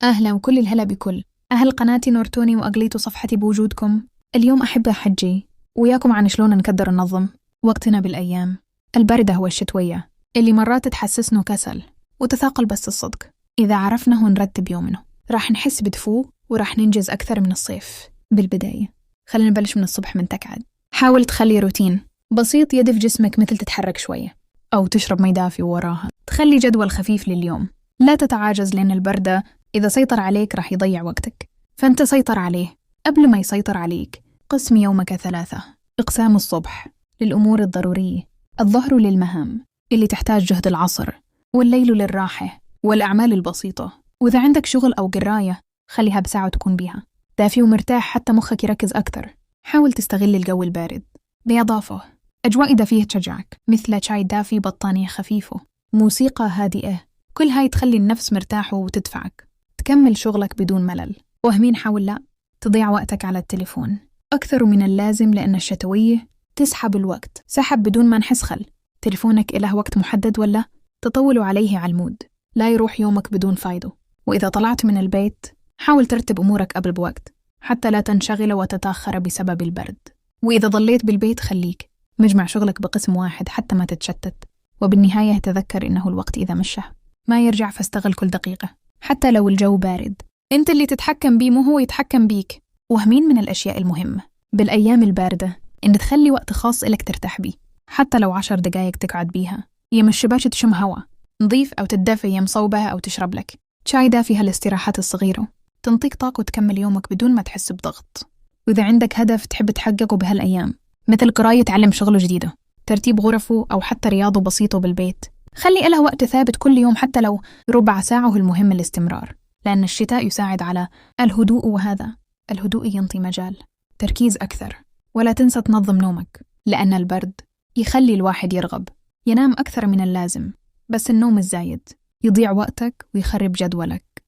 أهلا وكل الهلا بكل أهل قناتي نورتوني وأقليتوا صفحتي بوجودكم. اليوم أحب أحجي وياكم عن شلون نقدر ننظم وقتنا بالأيام الباردة والشتوية اللي مرات تحسسنا كسل وتثاقل. بس الصدق إذا عرفنا ونرتب يومنا راح نحس بدفو وراح ننجز أكثر من الصيف. بالبداية خلينا نبلش من الصبح من تقعد. حاول تخلي روتين بسيط يدف جسمك، مثل تتحرك شوية أو تشرب مي دافي وراها. تخلي جدول خفيف لليوم، لا تتعاجز لأن البردة إذا سيطر عليك راح يضيع وقتك، فأنت سيطر عليه قبل ما يسيطر عليك. قسم يومك 3 إقسام: الصبح للأمور الضرورية، الظهر للمهام اللي تحتاج جهد العصر، والليل للراحة والأعمال البسيطة. وإذا عندك شغل أو قراية خليها بساعة تكون بيها دافي ومرتاح حتى مخك يركز أكتر. حاول تستغل الجو البارد بإضافة أجواء دافية تشجعك، مثل شاي دافي، بطانية خفيفة، موسيقى هادئة. كل هاي تخلي النفس مرتاح وتدفعك تكمل شغلك بدون ملل. وهمين حاول لا تضيع وقتك على التليفون أكثر من اللازم، لأن الشتوية تسحب الوقت سحب بدون ما نحس. خل تليفونك إله وقت محدد ولا تطول عليه على المود، لا يروح يومك بدون فايدة. وإذا طلعت من البيت حاول ترتب أمورك قبل بوقت حتى لا تنشغل وتتأخر بسبب البرد. وإذا ضليت بالبيت خليك مجمع شغلك بقسم واحد حتى ما تتشتت. وبالنهاية تذكر إنه الوقت إذا مشى ما يرجع، فاستغل كل دقيقة حتى لو الجو بارد. انت اللي تتحكم بيه مو هو يتحكم بيك. وهمين من الأشياء المهمة بالأيام الباردة إن تخلي وقت خاص إلك ترتاح بيه، حتى لو 10 دقايق تقعد بيها. يم الشباش تشم هوا نظيف أو تدفي يم صوبة أو تشرب لك شاي دافي. هالاستراحات الصغيرة تنطيك طاقة وتكمل يومك بدون ما تحس بضغط. وإذا عندك هدف تحب تحققه بهالأيام، مثل قراية تعلم شغله جديدة، ترتيب غرفه، أو حتى رياضة بسيطة بالبيت، خلي إلها وقت ثابت كل يوم حتى لو ربع ساعة. المهم الاستمرار، لأن الشتاء يساعد على الهدوء، وهذا الهدوء ينطي مجال تركيز أكثر. ولا تنسى تنظم نومك، لأن البرد يخلي الواحد يرغب ينام أكثر من اللازم، بس النوم الزايد يضيع وقتك ويخرب جدولك.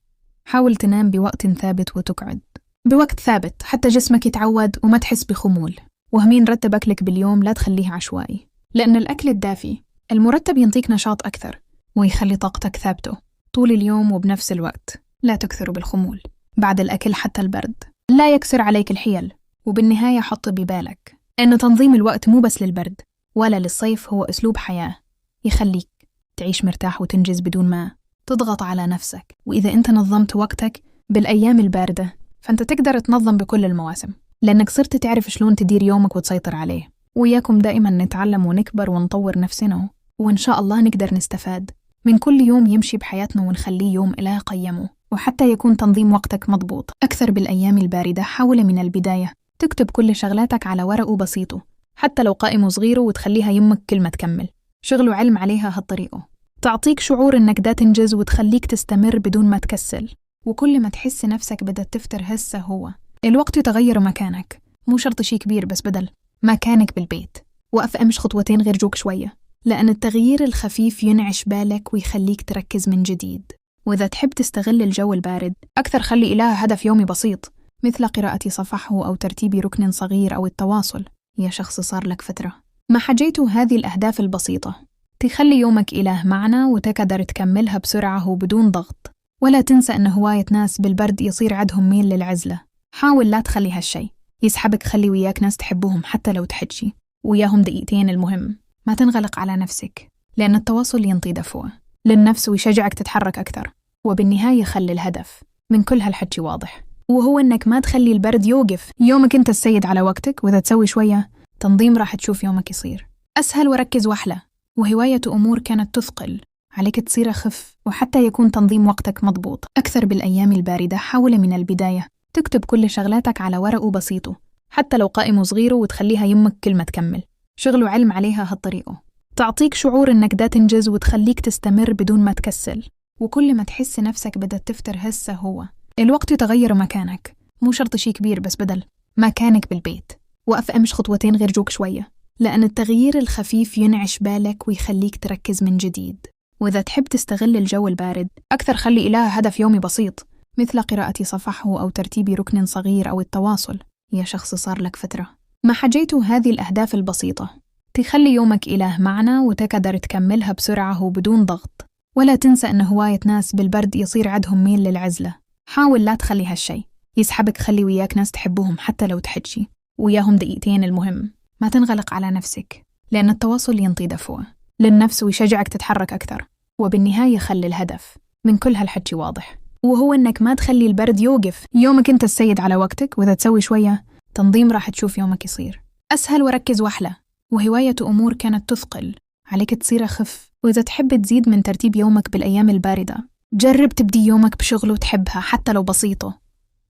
حاول تنام بوقت ثابت وتقعد بوقت ثابت حتى جسمك يتعود وما تحس بخمول. وهمين رتب أكلك باليوم، لا تخليه عشوائي، لأن الأكل الدافي المرتب ينطيك نشاط أكثر ويخلي طاقتك ثابتة طول اليوم. وبنفس الوقت لا تكثر بالخمول بعد الأكل، حتى البرد لا يكسر عليك الحيل. وبالنهاية حط ببالك أن تنظيم الوقت مو بس للبرد ولا للصيف، هو أسلوب حياة يخليك تعيش مرتاح وتنجز بدون ما تضغط على نفسك. وإذا أنت نظمت وقتك بالأيام الباردة فأنت تقدر تنظم بكل المواسم، لأنك صرت تعرف شلون تدير يومك وتسيطر عليه. وإياكم دائما نتعلم ونكبر ونطور نفسنا، وإن شاء الله نقدر نستفاد من كل يوم يمشي بحياتنا ونخليه يوم إله قيمه. وحتى يكون تنظيم وقتك مضبوط أكثر بالأيام الباردة، حاول من البداية تكتب كل شغلاتك على ورق بسيطه، حتى لو قائمة صغيرة، وتخليها يمك كل ما تكمل شغل وعلم عليها. هالطريقة تعطيك شعور إنك دا تنجز وتخليك تستمر بدون ما تكسل. وكل ما تحس نفسك بدأت تفتر هسه هو الوقت يتغير مكانك. مو شرط شي كبير، بس بدل مكانك بالبيت وقف امش خطوتين غير جوك شوية، لأن التغيير الخفيف ينعش بالك ويخليك تركز من جديد. وإذا تحب تستغل الجو البارد أكثر خلي إله هدف يومي بسيط، مثل قراءة صفحه أو ترتيب ركن صغير أو التواصل. يا شخص صار لك فترة ما حجيتوا هذه الأهداف البسيطة تخلي يومك إله معنى وتقدر تكملها بسرعة وبدون ضغط. ولا تنسى أن هواية ناس بالبرد يصير عندهم ميل للعزلة. حاول لا تخلي هالشي يسحبك، خلي وياك ناس تحبهم حتى لو تحجي وياهم دقيقتين. المهم ما تنغلق على نفسك، لأن التواصل ينطي دفوة للنفس ويشجعك تتحرك أكثر. وبالنهاية خلي الهدف من كل هالحكي واضح، وهو أنك ما تخلي البرد يوقف يومك. أنت السيد على وقتك، وإذا تسوي شوية تنظيم راح تشوف يومك يصير أسهل وركز وأحلى. وهواية أمور كانت تثقل عليك تصير أخف، وحتى يكون تنظيم وقتك مضبوط أكثر بالأيام الباردة. حاول من البداية تكتب كل شغلاتك على ورق بسيطه، حتى لو قائمة صغيرة، وتخليها يمك كل ما تكمل شغل وعلم عليها. هالطريقة تعطيك شعور إنك دا تنجز وتخليك تستمر بدون ما تكسل. وكل ما تحس نفسك بدأت تفتر هسه هو الوقت يتغير مكانك. مو شرط شي كبير، بس بدل مكانك بالبيت وقف امش خطوتين غير جوك شوية، لأن التغيير الخفيف ينعش بالك ويخليك تركز من جديد. وإذا تحب تستغل الجو البارد أكثر خلي إله هدف يومي بسيط، مثل قراءة صفحه أو ترتيب ركن صغير أو التواصل. يا شخص صار لك فترة ما حجيتوا هذه الأهداف البسيطة تخلي يومك إله معنى وتقدر تكملها بسرعة وبدون ضغط. ولا تنسى أن هواية ناس بالبرد يصير عندهم ميل للعزلة. حاول لا تخلي هالشي يسحبك. خلي وياك ناس تحبوهم حتى لو تحجي وياهم دقيقتين. المهم ما تنغلق على نفسك، لأن التواصل ينطي دفوة للنفس ويشجعك تتحرك أكثر. وبالنهاية خلي الهدف من كل هالحكي واضح، وهو إنك ما تخلي البرد يوقف يومك. أنت السيد على وقتك، وإذا تسوي شوية تنظيم راح تشوف يومك يصير أسهل وركز وأحلى. وهواية أمور كانت تثقل عليك تصير أخف. وإذا تحب تزيد من ترتيب يومك بالأيام الباردة، جرب تبدي يومك بشغله تحبها حتى لو بسيطة،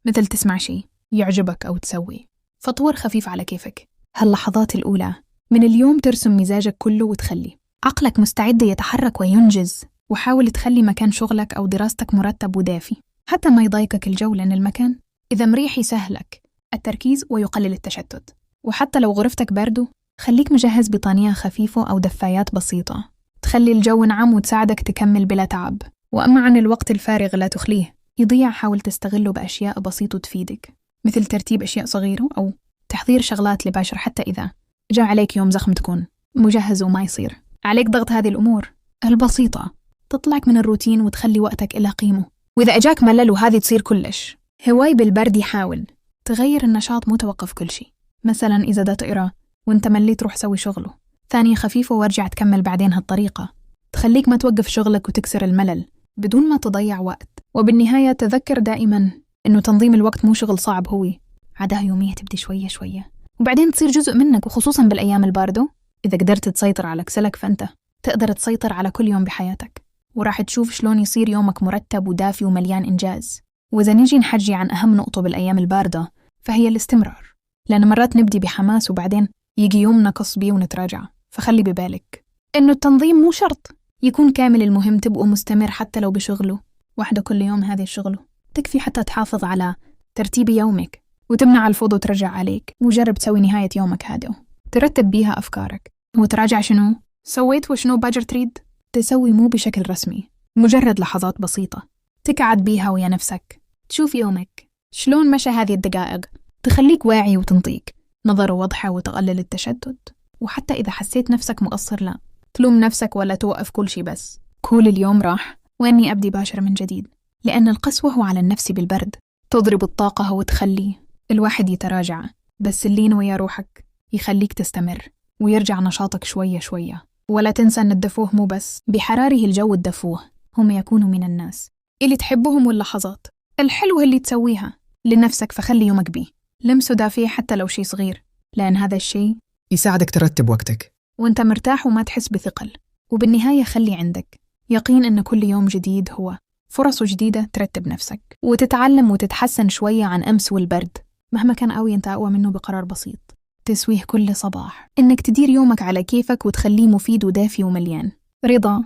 مثل تسمع شي يعجبك أو تسوي فطور خفيف على كيفك. هاللحظات الأولى من اليوم ترسم مزاجك كله وتخلي عقلك مستعد يتحرك وينجز. وحاول تخلي مكان شغلك أو دراستك مرتب ودافي حتى ما يضايقك الجو، لأن المكان إذا مريح يسهلك التركيز ويقلل التشتت. وحتى لو غرفتك باردة، خليك مجهز بطانية خفيفة أو دفايات بسيطة تخلي الجو نعم وتساعدك تكمل بلا تعب. وأما عن الوقت الفارغ لا تخليه يضيع، حاول تستغله بأشياء بسيطة تفيدك، مثل ترتيب أشياء صغيرة أو تحضير شغلات لباشر. حتى إذا جاء عليك يوم زخم تكون مجهز وما يصير عليك ضغط. هذه الأمور البسيطة تطلعك من الروتين وتخلي وقتك إلى قيمة. وإذا أجاك ملل وهذه تصير كلش هواي بالبرد، حاول تغير النشاط مو توقف كل شيء. مثلا إذا دا تقرأ وانت مليت روح سوي شغله ثانية خفيفة وارجع تكمل بعدين. هالطريقة تخليك ما توقف شغلك وتكسر الملل بدون ما تضيع وقت. وبالنهاية تذكر دائما إنه تنظيم الوقت مو شغل صعب، هو عادة يومية تبدي شوية شوية وبعدين تصير جزء منك. وخصوصا بالأيام الباردة إذا قدرت تسيطر على كسلك، فأنت تقدر تسيطر على كل يوم بحياتك، وراح تشوف شلون يصير يومك مرتب ودافي ومليان إنجاز. وإذا نيجي نحكي عن أهم نقطة بالأيام الباردة فهي الاستمرار، لأن مرات نبدي بحماس وبعدين يجي يوم نقص بيه ونتراجع. فخلي ببالك إنه التنظيم مو شرط يكون كامل، المهم تبقوا مستمر حتى لو بشغله واحدة كل يوم. هذه الشغله تكفي حتى تحافظ على ترتيب يومك وتمنع الفوضى وترجع عليك. وجرب تسوي نهاية يومك هادئ ترتب بيها أفكارك وتراجع شنو سويت وشنو باجر تريد تسوي، مو بشكل رسمي، مجرد لحظات بسيطة تقعد بيها ويا نفسك تشوف يومك شلون مشى. هذه الدقائق تخليك واعي وتنطيك نظرة واضحة وتقلل التشتت. وحتى إذا حسيت نفسك مقصر، لا تلوم نفسك ولا توقف كل شي، بس كل اليوم راح وإني أبدي باشر من جديد. لأن القسوة هو على النفس بالبرد تضرب الطاقة وتخلي الواحد يتراجع، بس اللين ويا روحك يخليك تستمر ويرجع نشاطك شوية شوية. ولا تنسى أن الدفوه مو بس بحراره الجو، الدفوه هم يكونوا من الناس اللي تحبهم واللحظات الحلوة اللي تسويها لنفسك. فخلي يومك بيه لمسه دافيه حتى لو شي صغير، لأن هذا الشي يساعدك ترتب وقتك وانت مرتاح وما تحس بثقل. وبالنهاية خلي عندك يقين أن كل يوم جديد هو فرص جديدة ترتب نفسك وتتعلم وتتحسن شوية عن أمس. والبرد مهما كان قوي انت أقوى منه بقرار بسيط تسويه كل صباح، إنك تدير يومك على كيفك وتخليه مفيد ودافي ومليان رضا.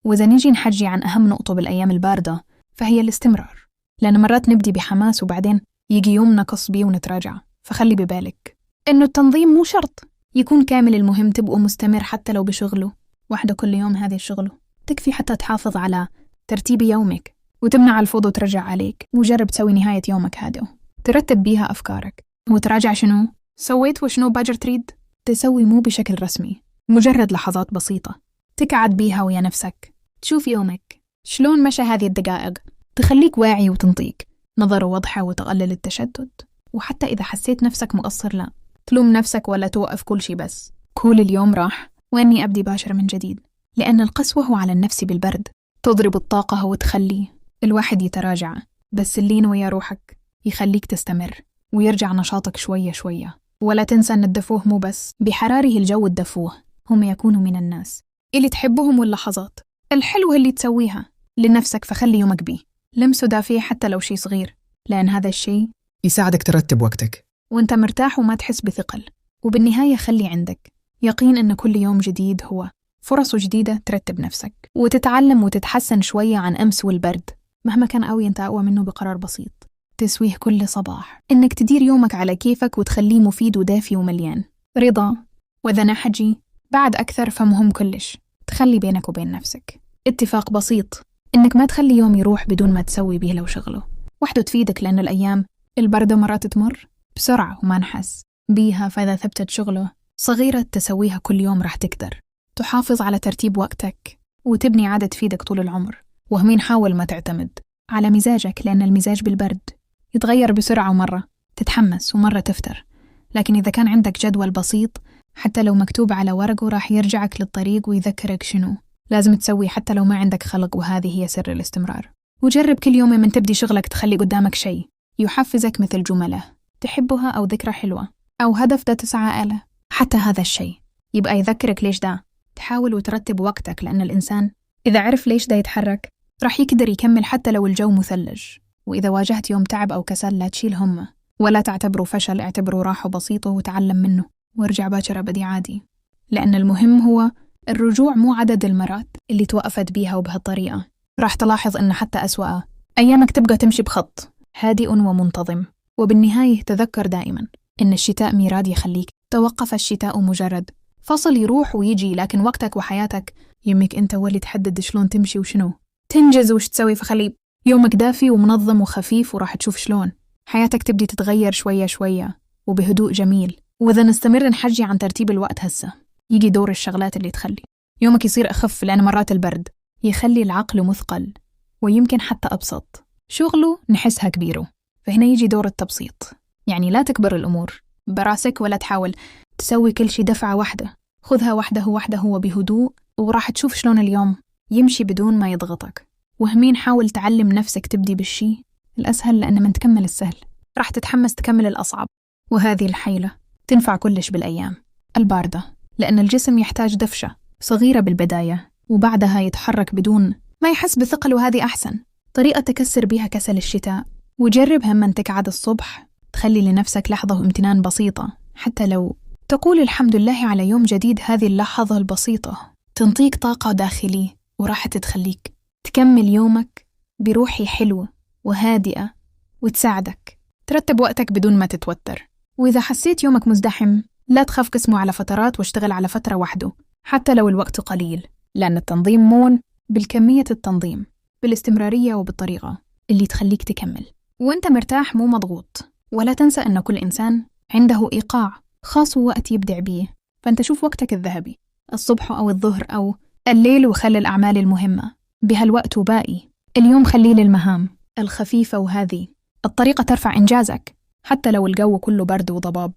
وإذا نيجي نحكي عن أهم نقطة بالأيام الباردة فهي الاستمرار، لأن مرات نبدي بحماس وبعدين يجي يوم نقص بيه ونتراجع. فخلي ببالك إنه التنظيم مو شرط يكون كامل، المهم تبقوا مستمر حتى لو بشغله واحدة كل يوم. هذه الشغله تكفي حتى تحافظ على ترتيب يومك وتمنع الفوضى وترجع عليك. وجرب تسوي نهاية يومك هادئ ترتب بيها أفكارك وتراجع شنو سويت وشنو باجر تريد تسوي، مو بشكل رسمي، مجرد لحظات بسيطة تقعد بيها ويا نفسك تشوف يومك شلون مشى. هذه الدقائق تخليك واعي وتنطيك نظرة واضحة وتقلل التشتت. وحتى إذا حسيت نفسك مقصر، لا تلوم نفسك ولا توقف كل شي، بس كل اليوم راح وإني أبدي باشر من جديد. لأن القسوة هو على النفس بالبرد تضرب الطاقة وتخلي الواحد يتراجع، بس اللين ويا روحك يخليك تستمر ويرجع نشاطك شوية شوية. ولا تنسى أن الدفوه مو بس بحراره الجو، الدفوه هم يكونوا من الناس اللي تحبهم واللحظات الحلوة اللي تسويها لنفسك. فخلي يومك بيه لمسه دافيه حتى لو شي صغير، لأن هذا الشي يساعدك ترتب وقتك وانت مرتاح وما تحس بثقل. وبالنهاية خلي عندك يقين أن كل يوم جديد هو فرص جديدة ترتب نفسك وتتعلم وتتحسن شوية عن أمس. والبرد مهما كان قوي انت أقوى منه بقرار بسيط تسويه كل صباح، إنك تدير يومك على كيفك وتخليه مفيد ودافي ومليان رضا. وإذا نحكي بعد أكثر فمهم كلش تخلي بينك وبين نفسك اتفاق بسيط، إنك ما تخلي يوم يروح بدون ما تسوي بيه لو شغله وحده تفيدك. لأن الأيام البردة مرات تمر بسرعة وما نحس بيها. فإذا ثبتت شغله صغيرة تسويها كل يوم راح تقدر تحافظ على ترتيب وقتك وتبني عادة تفيدك طول العمر. وهمين حاول ما تعتمد على مزاجك، لأن المزاج بالبرد يتغير بسرعة، ومرة تتحمس ومرة تفتر. لكن إذا كان عندك جدول بسيط حتى لو مكتوب على ورقه راح يرجعك للطريق ويذكرك شنو لازم تسوي حتى لو ما عندك خلق، وهذه هي سر الاستمرار. وجرب كل يوم من تبدي شغلك تخلي قدامك شيء يحفزك، مثل جملة تحبها أو ذكرى حلوة أو هدف دا تسعى له. حتى هذا الشيء يبقى يذكرك ليش دا. تحاول وترتب وقتك، لأن الإنسان إذا عرف ليش دا يتحرك راح يقدر يكمل حتى لو الجو مثلج. وإذا واجهت يوم تعب أو كسل لا تشيل همه ولا تعتبره فشل، اعتبره راحة بسيطة وتعلم منه وارجع باكر أبدي عادي. لأن المهم هو الرجوع، مو عدد المرات اللي توقفت بيها. وبهالطريقة راح تلاحظ أن حتى أسوأ أيامك تبقى تمشي بخط هادئ ومنتظم. وبالنهاية تذكر دائما إن الشتاء ميراد يخليك توقف. الشتاء مجرد فصل يروح ويجي، لكن وقتك وحياتك يمك أنت واللي تحدد شلون تمشي وشنو تنجز وش تسوي. فخلي يومك دافي ومنظم وخفيف، وراح تشوف شلون حياتك تبدي تتغير شوية شوية وبهدوء جميل. وإذا نستمر نحجي عن ترتيب الوقت هسه، يجي دور الشغلات اللي تخلي يومك يصير أخف، لأن مرات البرد يخلي العقل مثقل ويمكن حتى أبسط شغله نحسها كبيره. فهنا يجي دور التبسيط، يعني لا تكبر الأمور براسك ولا تحاول تسوي كل شي دفعة واحدة. خذها وحده وحده وبهدوء، وراح تشوف شلون اليوم يمشي بدون ما يضغطك. وهمين حاول تعلم نفسك تبدي بالشي الأسهل، لأن من تكمل السهل راح تتحمس تكمل الأصعب. وهذه الحيلة تنفع كلش بالأيام الباردة، لأن الجسم يحتاج دفشة صغيرة بالبداية وبعدها يتحرك بدون ما يحس بثقل. وهذه أحسن طريقة تكسر بيها كسل الشتاء. وجرب هم من تقعد الصبح تخلي لنفسك لحظة امتنان بسيطة، حتى لو تقول الحمد لله على يوم جديد. هذه اللحظة البسيطة تنطيك طاقة داخلية وراح تخليك تكمل يومك بروحي حلوة وهادئة، وتساعدك ترتب وقتك بدون ما تتوتر. وإذا حسيت يومك مزدحم لا تخاف، قسمه على فترات واشتغل على فترة وحده حتى لو الوقت قليل، لأن التنظيم مون بالكمية، التنظيم بالاستمرارية وبالطريقة اللي تخليك تكمل وانت مرتاح مو مضغوط. ولا تنسى أن كل إنسان عنده إيقاع خاص ووقت يبدع بيه. فأنت شوف وقتك الذهبي الصبح أو الظهر أو الليل، وخلي الأعمال المهمة بهالوقت، وباقي اليوم خليه للمهام الخفيفة. وهذه الطريقة ترفع إنجازك حتى لو الجو كله برد وضباب.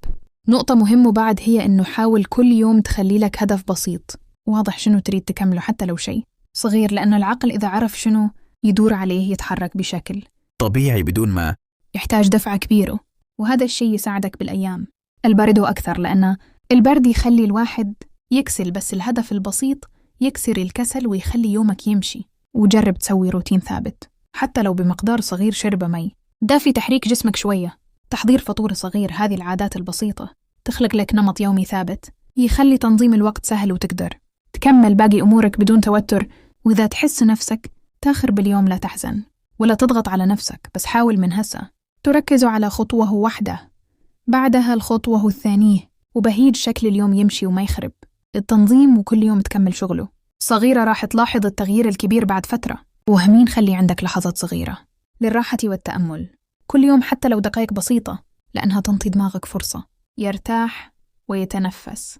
نقطة مهمة بعد هي أنه حاول كل يوم تخلي لك هدف بسيط واضح شنو تريد تكمله حتى لو شيء صغير، لأن العقل إذا عرف شنو يدور عليه يتحرك بشكل طبيعي بدون ما يحتاج دفعة كبيرة. وهذا الشيء يساعدك بالأيام البرد وأكثر، لأن البرد يخلي الواحد يكسل، بس الهدف البسيط يكسر الكسل ويخلي يومك يمشي. وجرب تسوي روتين ثابت حتى لو بمقدار صغير، شربة مي دافي، تحريك جسمك شوية، تحضير فطور صغير. هذه العادات البسيطة تخلق لك نمط يومي ثابت يخلي تنظيم الوقت سهل، وتقدر تكمل باقي أمورك بدون توتر. وإذا تحس نفسك تاخر باليوم لا تحزن ولا تضغط على نفسك، بس حاول من هسه تركز على خطوة واحدة بعدها الخطوة الثانية، وبهيج شكل اليوم يمشي وما يخرب. التنظيم وكل يوم تكمل شغله صغيرة راح تلاحظ التغيير الكبير بعد فترة. وهمين خلي عندك لحظات صغيرة للراحة والتأمل كل يوم حتى لو دقائق بسيطة، لأنها تنطي دماغك فرصة يرتاح ويتنفس.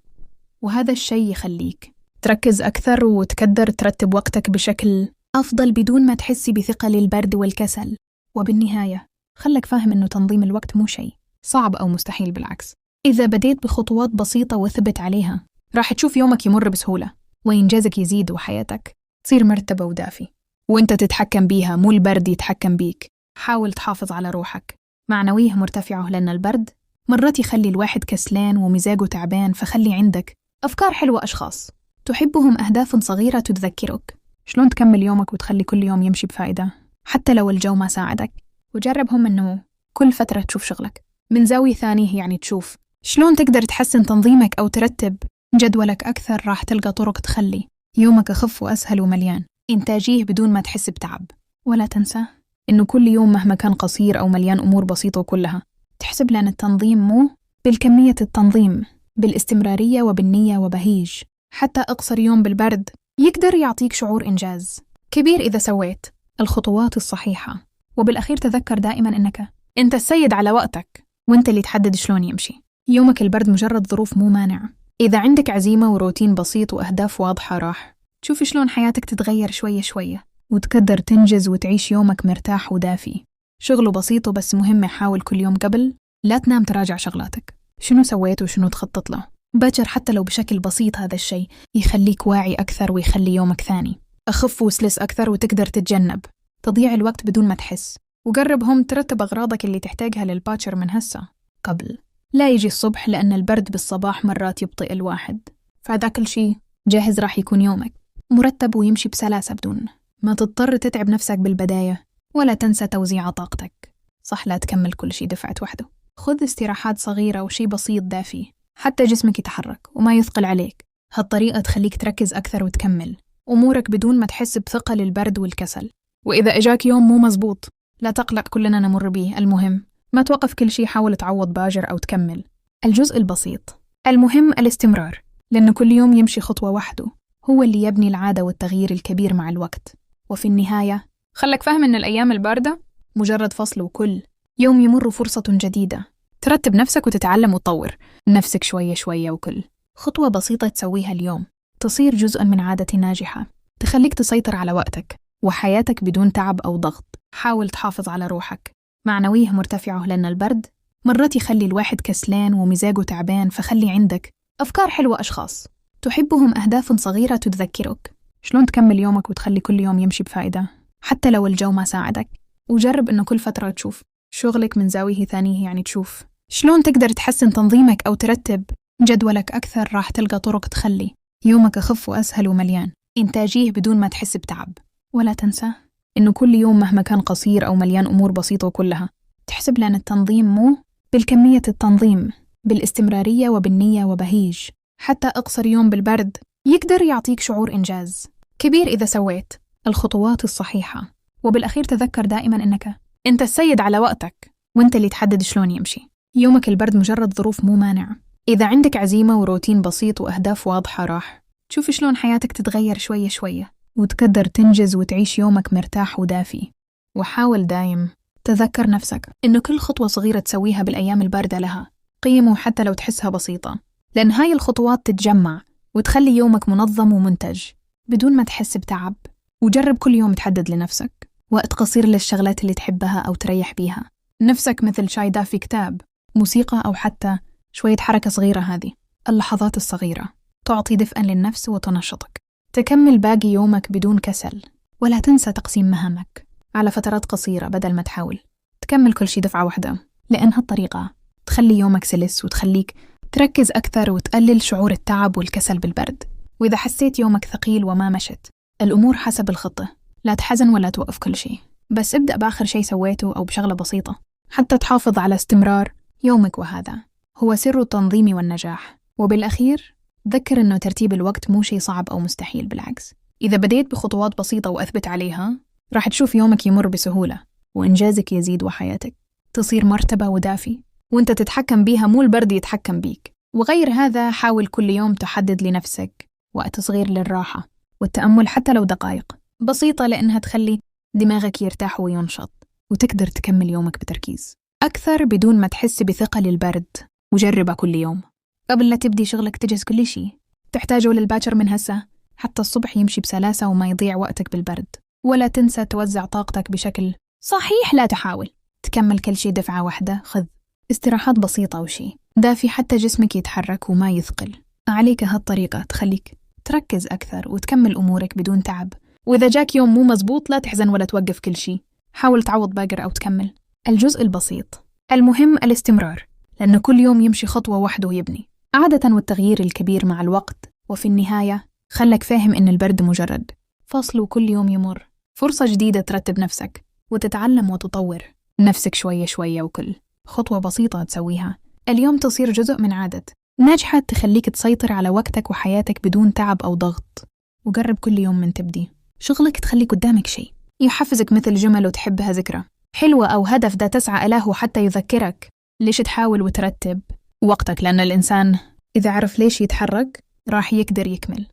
وهذا الشيء يخليك تركز أكثر وتقدر ترتب وقتك بشكل أفضل بدون ما تحسي بثقل البرد والكسل. وبالنهاية خلك فاهم إنه تنظيم الوقت مو شيء صعب أو مستحيل، بالعكس إذا بديت بخطوات بسيطة وثبت عليها راح تشوف يومك يمر بسهولة وإنجازك يزيد وحياتك تصير مرتبة ودافي وإنت تتحكم بيها، مو البرد يتحكم بيك. حاول تحافظ على روحك معنويه مرتفعة، لأن البرد مرات يخلي الواحد كسلان ومزاجه تعبان. فخلي عندك أفكار حلوة، أشخاص تحبهم، أهداف صغيرة تتذكرك شلون تكمل يومك وتخلي كل يوم يمشي بفائدة حتى لو الجو ما ساعدك. وجربهم أنه كل فترة تشوف شغلك من زاوية ثانية، يعني تشوف شلون تقدر تحسن تنظيمك أو ترتب جدولك أكثر. راح تلقى طرق تخلي يومك أخف وأسهل ومليان إنتاجيه بدون ما تحس بتعب. ولا تنسى إنه كل يوم مهما كان قصير أو مليان أمور بسيطة كلها تحسب، لأن التنظيم مو بالكمية، التنظيم بالاستمرارية وبالنية وبهيج. حتى أقصر يوم بالبرد يقدر يعطيك شعور إنجاز كبير إذا سويت الخطوات الصحيحة. وبالأخير تذكر دائما إنك أنت السيد على وقتك وأنت اللي تحدد شلون يمشي يومك. البرد مجرد ظروف مو مانع. إذا عندك عزيمة وروتين بسيط وأهداف واضحة راح تشوف شلون حياتك تتغير شوية شوية وتقدر تنجز وتعيش يومك مرتاح ودافي. شغله بسيط بس مهم. حاول كل يوم قبل لا تنام تراجع شغلاتك، شنو سويت وشنو تخطط له باكر. حتى لو بشكل بسيط هذا الشيء يخليك واعي أكثر ويخلي يومك ثاني أخف وسلس أكثر، وتقدر تتجنب تضيع الوقت بدون ما تحس. وقربهم ترتب أغراضك اللي تحتاجها للباكر من هسه قبل لا يجي الصبح، لأن البرد بالصباح مرات يبطئ الواحد. فهذا كل شيء جاهز راح يكون يومك مرتب ويمشي بسلاسة بدون ما تضطر تتعب نفسك بالبداية. ولا تنسى توزيع طاقتك، صح لا تكمل كل شيء دفعت وحده. خذ استراحات صغيرة وشي بسيط دافي حتى جسمك يتحرك وما يثقل عليك. هالطريقة تخليك تركز أكثر وتكمل أمورك بدون ما تحس بثقل البرد والكسل. وإذا إجاك يوم مو مزبوط لا تقلق، كلنا نمر به. المهم ما توقف كل شيء، حاول تعوض باجر أو تكمل. الجزء البسيط المهم الاستمرار، لأن كل يوم يمشي خطوة وحده هو اللي يبني العادة والتغيير الكبير مع الوقت. وفي النهاية خلك فاهم إن الأيام الباردة مجرد فصل، وكل يوم يمر فرصة جديدة ترتب نفسك وتتعلم وتطور نفسك شوية شوية. وكل خطوة بسيطة تسويها اليوم تصير جزءاً من عادة ناجحة تخليك تسيطر على وقتك وحياتك بدون تعب أو ضغط. حاول تحافظ على روحك معنوية مرتفعة، لأن البرد مرات يخلي الواحد كسلان ومزاجه تعبان. فخلي عندك أفكار حلوة، أشخاص تحبهم، أهداف صغيرة تتذكرك شلون تكمل يومك وتخلي كل يوم يمشي بفائدة حتى لو الجو ما ساعدك. وجرب إنه كل فترة تشوف شغلك من زاوية ثانية، يعني تشوف شلون تقدر تحسن تنظيمك أو ترتب جدولك أكثر. راح تلقى طرق تخلي يومك أخف وأسهل ومليان إنتاجيه بدون ما تحس بتعب. ولا تنسى إنه كل يوم مهما كان قصير أو مليان أمور بسيطة وكلها تحسب، لأن التنظيم مو بالكمية، التنظيم بالاستمرارية وبالنية وبهيج. حتى أقصر يوم بالبرد يقدر يعطيك شعور إنجاز كبير إذا سويت الخطوات الصحيحة. وبالأخير تذكر دائما إنك أنت السيد على وقتك، وأنت اللي تحدد شلون يمشي يومك. البرد مجرد ظروف مو مانع. إذا عندك عزيمة وروتين بسيط وأهداف واضحة راح تشوف شلون حياتك تتغير شوية شوية وتقدر تنجز وتعيش يومك مرتاح ودافي. وحاول دايم تذكر نفسك إنه كل خطوة صغيرة تسويها بالأيام الباردة لها قيمة، حتى لو تحسها بسيطة، لأن هاي الخطوات تتجمع وتخلي يومك منظم ومنتج بدون ما تحس بتعب. وجرب كل يوم تحدد لنفسك وقت قصير للشغلات اللي تحبها أو تريح بيها نفسك، مثل شاي دافي، كتاب، موسيقى، أو حتى شوية حركة صغيرة. هذه اللحظات الصغيرة تعطي دفئا للنفس وتنشطك تكمل باقي يومك بدون كسل. ولا تنسى تقسيم مهامك على فترات قصيرة بدل ما تحاول تكمل كل شيء دفعة واحدة، لأن هالطريقة تخلي يومك سلس وتخليك تركز أكثر وتقلل شعور التعب والكسل بالبرد. وإذا حسيت يومك ثقيل وما مشت الأمور حسب الخطة لا تحزن ولا توقف كل شيء، بس ابدأ بآخر شيء سويته أو بشغلة بسيطة حتى تحافظ على استمرار يومك. وهذا هو سر التنظيم والنجاح. وبالأخير ذكر إنه ترتيب الوقت مو شيء صعب أو مستحيل، بالعكس إذا بديت بخطوات بسيطة وأثبت عليها راح تشوف يومك يمر بسهولة وإنجازك يزيد وحياتك تصير مرتبة ودافي وإنت تتحكم بيها، مو البرد يتحكم بيك. وغير هذا حاول كل يوم تحدد لنفسك وقت صغير للراحة والتأمل حتى لو دقائق بسيطة، لأنها تخلي دماغك يرتاح وينشط وتقدر تكمل يومك بتركيز أكثر بدون ما تحس بثقل البرد. وجربها كل يوم قبل لا تبدي شغلك، تجهز كل شيء تحتاجه للباكر من هسه حتى الصبح يمشي بسلاسة وما يضيع وقتك بالبرد. ولا تنسى توزع طاقتك بشكل صحيح، لا تحاول تكمل كل شيء دفعة واحدة. خذ استراحات بسيطة وشي دافي حتى جسمك يتحرك وما يثقل عليك. هالطريقة تخليك تركز أكثر وتكمل أمورك بدون تعب. وإذا جاك يوم مو مزبوط لا تحزن ولا توقف كل شيء، حاول تعوض باقر أو تكمل. الجزء البسيط المهم الاستمرار، لأن كل يوم يمشي خطوة وحده يبني عادة، والتغيير الكبير مع الوقت. وفي النهاية خلك فاهم إن البرد مجرد فصل، وكل يوم يمر فرصة جديدة ترتب نفسك وتتعلم وتطور نفسك شوية شوية. وكل خطوة بسيطة تسويها اليوم تصير جزء من عادة ناجحة تخليك تسيطر على وقتك وحياتك بدون تعب أو ضغط. وجرب كل يوم من تبدي شغلك تخلي قدامك شيء يحفزك، مثل جمل وتحبها، ذكرى حلوة، أو هدف دا تسعى إليه حتى يذكرك ليش تحاول وترتب وقتك. لأن الإنسان إذا عرف ليش يتحرك راح يقدر يكمل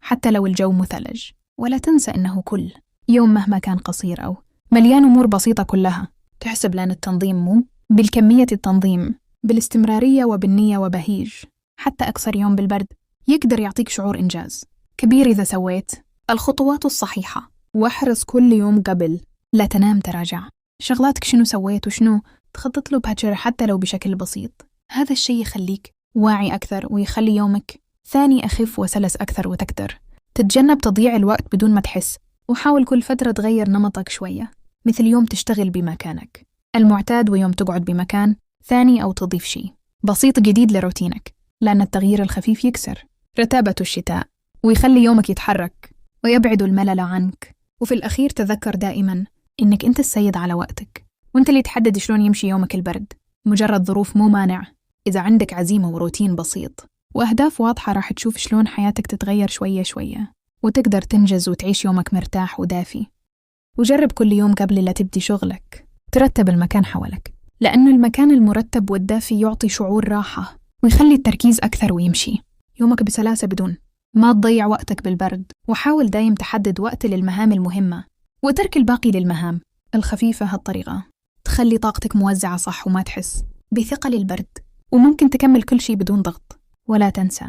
حتى لو الجو مثلج. ولا تنسى إنه كل يوم مهما كان قصير أو مليان أمور بسيطة كلها تحسب، لأن التنظيم مو بالكمية، التنظيم بالاستمرارية وبالنية وبهيج. حتى أقصر يوم بالبرد يقدر يعطيك شعور إنجاز كبير إذا سويت الخطوات الصحيحة واحرص كل يوم قبل لا تنام تراجع شغلاتك شنو سويت وشنو تخطط له بهجر حتى لو بشكل بسيط. هذا الشيء يخليك واعي أكثر ويخلي يومك ثاني أخف وسلس أكثر وتقدر تتجنب تضييع الوقت بدون ما تحس. وحاول كل فترة تغير نمطك شوية، مثل يوم تشتغل بمكانك المعتاد ويوم تقعد بمكان ثاني أو تضيف شيء بسيط جديد لروتينك، لأن التغيير الخفيف يكسر رتابة الشتاء ويخلي يومك يتحرك ويبعد الملل عنك. وفي الأخير تذكر دائماً إنك أنت السيد على وقتك، وأنت اللي تحدد شلون يمشي يومك البرد. مجرد ظروف مو مانع، إذا عندك عزيمة وروتين بسيط وأهداف واضحة راح تشوف شلون حياتك تتغير شوية شوية وتقدر تنجز وتعيش يومك مرتاح ودافي. وجرب كل يوم قبل لا تبدي شغلك ترتب المكان حولك، لأنه المكان المرتب والدافي يعطي شعور راحة ويخلي التركيز أكثر ويمشي يومك بسلاسة بدون ما تضيع وقتك بالبرد. وحاول دايم تحدد وقت للمهام المهمة وترك الباقي للمهام الخفيفة. هالطريقة تخلي طاقتك موزعة صح وما تحس بثقل البرد، وممكن تكمل كل شيء بدون ضغط. ولا تنسى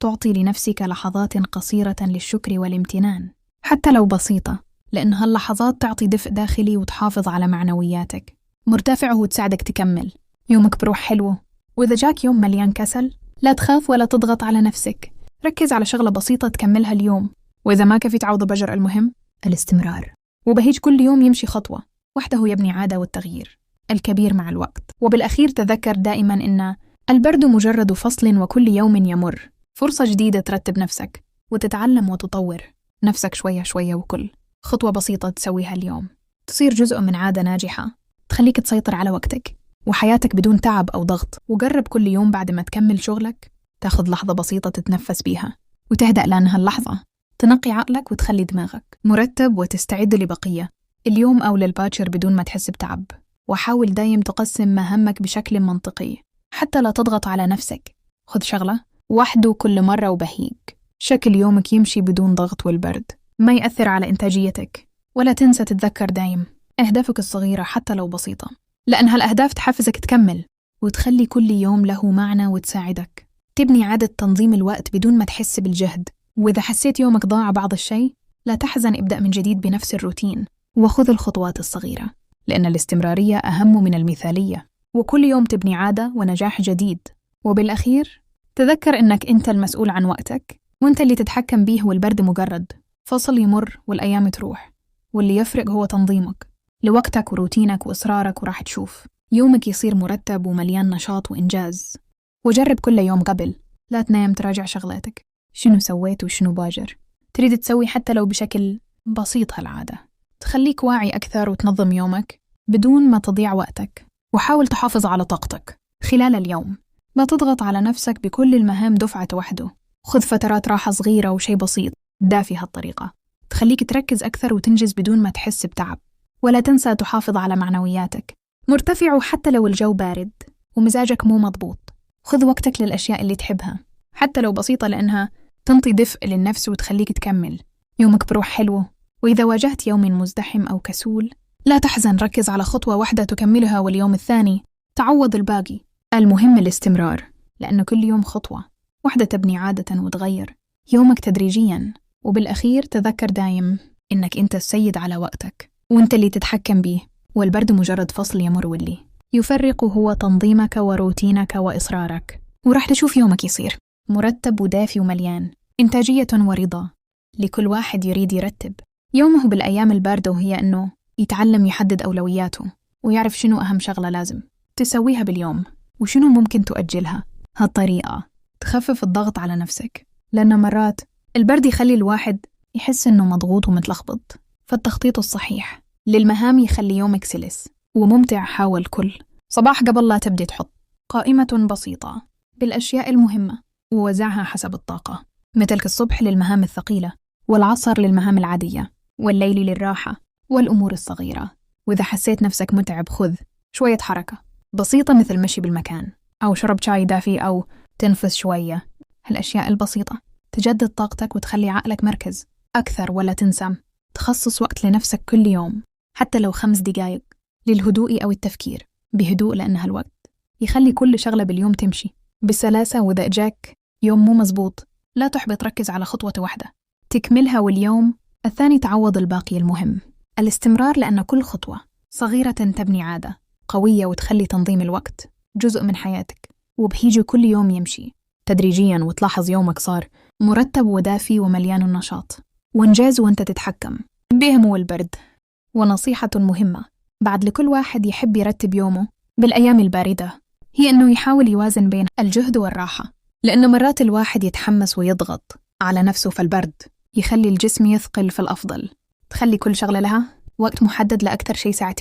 تعطي لنفسك لحظات قصيرة للشكر والامتنان حتى لو بسيطة، لأن هاللحظات تعطي دفء داخلي وتحافظ على معنوياتك مرتفعة وتساعدك تكمل يومك بروح حلوة. وإذا جاك يوم مليان كسل لا تخاف ولا تضغط على نفسك، ركز على شغلة بسيطة تكملها اليوم. وإذا ما كفيت عوض بجر، المهم الاستمرار، وبهيج كل يوم يمشي خطوة وحده يبني عادة، والتغيير الكبير مع الوقت. وبالأخير تذكر دائما إن البرد مجرد فصل، وكل يوم يمر فرصة جديدة ترتب نفسك وتتعلم وتطور نفسك شوية شوية. وكل خطوة بسيطة تسويها اليوم تصير جزء من عادة ناجحة تخليك تسيطر على وقتك وحياتك بدون تعب أو ضغط. وجرب كل يوم بعد ما تكمل شغلك تاخذ لحظة بسيطة تتنفس بيها وتهدأ، لأن هاللحظة تنقي عقلك وتخلي دماغك مرتب وتستعد لبقية اليوم أو للباكر بدون ما تحس بتعب. وحاول دايم تقسم مهامك بشكل منطقي حتى لا تضغط على نفسك. خذ شغلة وحده كل مرة وبهيك شكل يومك يمشي بدون ضغط والبرد ما يأثر على إنتاجيتك. ولا تنسى تتذكر دايم أهدافك الصغيرة حتى لو بسيطة، لأن هالأهداف تحفزك تكمل وتخلي كل يوم له معنى وتساعدك تبني عادة تنظيم الوقت بدون ما تحس بالجهد. وإذا حسيت يومك ضاع بعض الشيء لا تحزن، ابدأ من جديد بنفس الروتين وخذ الخطوات الصغيرة، لأن الاستمرارية أهم من المثالية، وكل يوم تبني عادة ونجاح جديد. وبالأخير تذكر إنك أنت المسؤول عن وقتك وأنت اللي تتحكم بيه، والبرد مجرد فصل يمر والأيام تروح، واللي يفرق هو تنظيمك لوقتك وروتينك وإصرارك. وراح تشوف يومك يصير مرتب ومليان نشاط وإنجاز. وجرب كل يوم قبل لا تنام تراجع شغلاتك شنو سويت وشنو باجر تريد تسوي حتى لو بشكل بسيط. هالعادة تخليك واعي أكثر وتنظم يومك بدون ما تضيع وقتك. وحاول تحافظ على طاقتك خلال اليوم، ما تضغط على نفسك بكل المهام دفعة وحده. خذ فترات راحة صغيرة وشي بسيط دافي. هالطريقة تخليك تركز أكثر وتنجز بدون ما تحس بتعب. ولا تنسى تحافظ على معنوياتك مرتفع حتى لو الجو بارد ومزاجك مو مضبوط. خذ وقتك للأشياء اللي تحبها حتى لو بسيطة، لأنها تنطي دفء للنفس وتخليك تكمل يومك بروح حلوة. وإذا واجهت يوم مزدحم أو كسول لا تحزن، ركز على خطوة واحدة تكملها واليوم الثاني تعوض الباقي. المهم الاستمرار، لأنه كل يوم خطوة واحدة تبني عادة وتغير يومك تدريجياً. وبالأخير تذكر دايم إنك أنت السيد على وقتك وأنت اللي تتحكم بيه، والبرد مجرد فصل يمر، واللي يفرق هو تنظيمك وروتينك وإصرارك. وراح تشوف يومك يصير مرتب ودافي ومليان إنتاجية ورضا. لكل واحد يريد يرتب يومه بالأيام الباردة، وهي أنه يتعلم يحدد أولوياته ويعرف شنو أهم شغلة لازم تسويها باليوم وشنو ممكن تؤجلها. هالطريقة تخفف الضغط على نفسك، لأن مرات البرد يخلي الواحد يحس أنه مضغوط ومتلخبط. فالتخطيط الصحيح للمهام يخلي يومك سلس وممتع. حاول كل صباح قبل لا تبدي تحط قائمة بسيطة بالأشياء المهمة ووزعها حسب الطاقة، مثل الصبح للمهام الثقيلة والعصر للمهام العادية والليل للراحة والأمور الصغيرة. وإذا حسيت نفسك متعب خذ شوية حركة بسيطة مثل مشي بالمكان أو شرب شاي دافي أو تنفس شوية. هالأشياء البسيطة تجدد طاقتك وتخلي عقلك مركز أكثر. ولا تنسى تخصص وقت لنفسك كل يوم حتى لو 5 دقايق للهدوء أو التفكير بهدوء، لأن هالوقت يخلي كل شغلة باليوم تمشي بسلاسة. وإذا جاك يوم مو مزبوط لا تحبط، ركز على خطوة واحدة تكملها واليوم الثاني تعوض الباقي المهم، الاستمرار، لأن كل خطوة صغيرة تبني عادة قوية وتخلي تنظيم الوقت جزء من حياتك، وبهيجي كل يوم يمشي تدريجياً وتلاحظ يومك صار مرتب ودافي ومليان النشاط وإنجاز وانت تتحكم بهم والبرد. ونصيحة مهمة بعد لكل واحد يحب يرتب يومه بالأيام الباردة هي أنه يحاول يوازن بين الجهد والراحة، لأنه مرات الواحد يتحمس ويضغط على نفسه في البرد يخلي الجسم يثقل. في الأفضل تخلي كل شغلة لها وقت محدد لأكثر شيء 2 ساعات،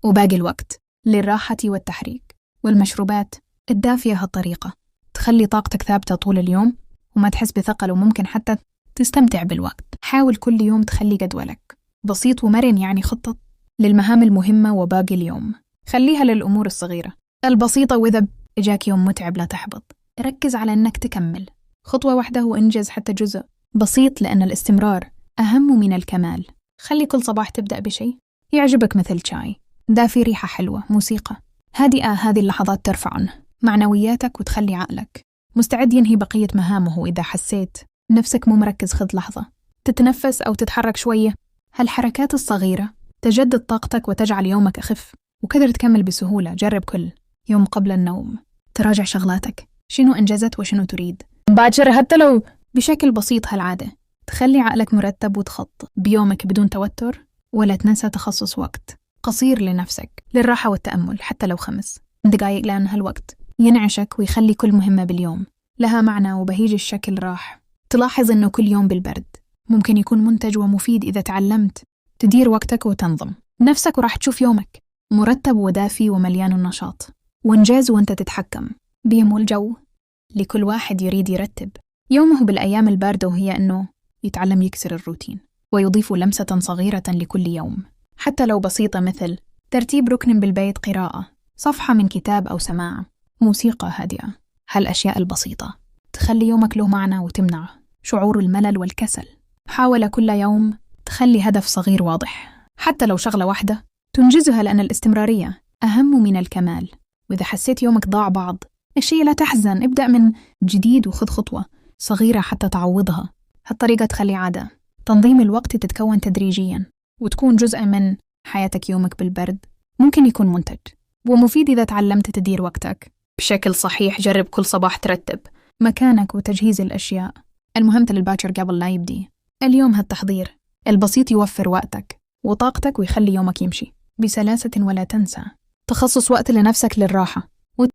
وباقي الوقت للراحة والتحريك. والمشروبات الدافية هالطريقة تخلي طاقتك ثابتة طول اليوم وما تحس بثقل، وممكن حتى تستمتع بالوقت. حاول كل يوم تخلي جدولك بسيط ومرن، يعني خطة للمهام المهمة وباقي اليوم خليها للأمور الصغيرة البسيطة. وإذا إجاك يوم متعب لا تحبط، ركز على أنك تكمل خطوة واحدة وإنجز حتى جزء بسيط، لأن الاستمرار أهم من الكمال. خلي كل صباح تبدأ بشيء يعجبك، مثل شاي دافي، ريحة حلوة، موسيقى هادئة. هذه اللحظات ترفع معنوياتك وتخلي عقلك مستعد ينهي بقية مهامه. إذا حسيت نفسك مو مركز، خذ لحظة تتنفس أو تتحرك شوية. هالحركات الصغيرة تجدد طاقتك وتجعل يومك أخف، وقدر تكمل بسهولة. جرب كل يوم قبل النوم تراجع شغلاتك، شنو أنجزت وشنو تريد باكر، حتى لو بشكل بسيط. هالعادة تخلي عقلك مرتب وتخطط بيومك بدون توتر. ولا تنسى تخصص وقت قصير لنفسك للراحة والتأمل، حتى لو 5 دقايق، لأن هالوقت ينعشك ويخلي كل مهمة باليوم لها معنى وبهيج الشكل. راح تلاحظ أنه كل يوم بالبرد ممكن يكون منتج ومفيد إذا تعلمت تدير وقتك وتنظم نفسك، وراح تشوف يومك مرتب ودافي ومليان النشاط وإنجاز وانت تتحكم بهم. والجو لكل واحد يريد يرتب يومه بالأيام الباردة، وهي أنه يتعلم يكسر الروتين ويضيف لمسة صغيرة لكل يوم، حتى لو بسيطة، مثل ترتيب ركن بالبيت، قراءة صفحة من كتاب، أو سماع موسيقى هادئة. هالأشياء البسيطة تخلي يومك له معنى وتمنع شعور الملل والكسل. حاول كل يوم تخلي هدف صغير واضح، حتى لو شغلة واحدة تنجزها، لأن الاستمرارية أهم من الكمال. وإذا حسيت يومك ضاع بعض الشيء لا تحزن، ابدأ من جديد وخذ خطوة صغيرة حتى تعوضها. هالطريقة تخلي عادة تنظيم الوقت تتكون تدريجياً وتكون جزء من حياتك. يومك بالبرد ممكن يكون منتج ومفيد إذا تعلمت تدير وقتك بشكل صحيح. جرب كل صباح ترتب مكانك وتجهيز الأشياء المهمة للباكر قبل لا يبدي اليوم. هالتحضير البسيط يوفر وقتك وطاقتك ويخلي يومك يمشي بسلاسة. ولا تنسى تخصص وقت لنفسك للراحة